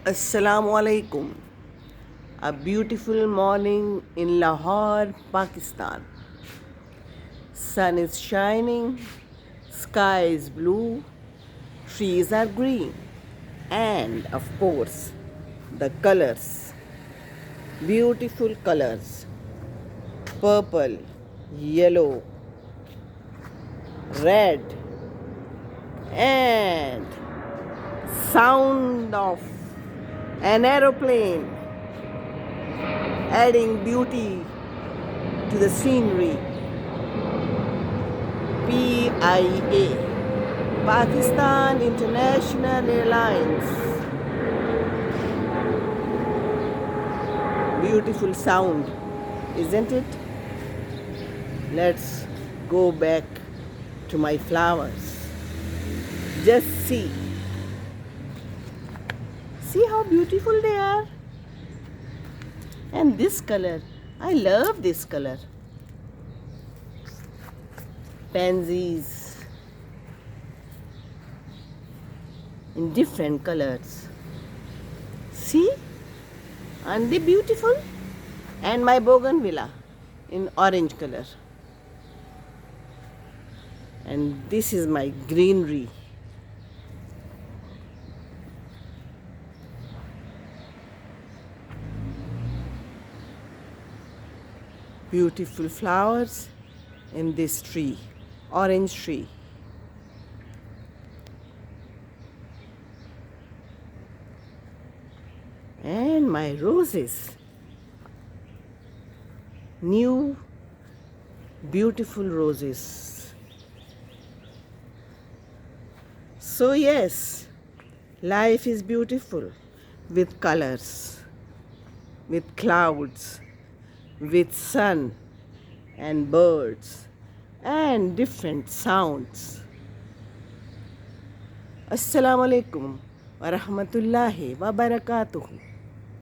Assalamu alaikum. A beautiful morning in Lahore, Pakistan. Sun is shining, sky is blue, trees are green, and of course, the colors. Beautiful colors. Purple, yellow, red, and sound of an aeroplane adding beauty to the scenery. PIA, Pakistan International Airlines. Beautiful sound, isn't it? Let's go back to my flowers. Just see. See how beautiful they are. And this color, I love this color. Pansies in different colors. See? Aren't they beautiful? And my bougainvillea in orange color. And this is my greenery. Beautiful flowers in this tree, orange tree. And my roses, new beautiful roses. So yes, life is beautiful with colors, with clouds, with sun and birds and different sounds. Assalamu alaikum wa rahmatullahi wa barakatuhu.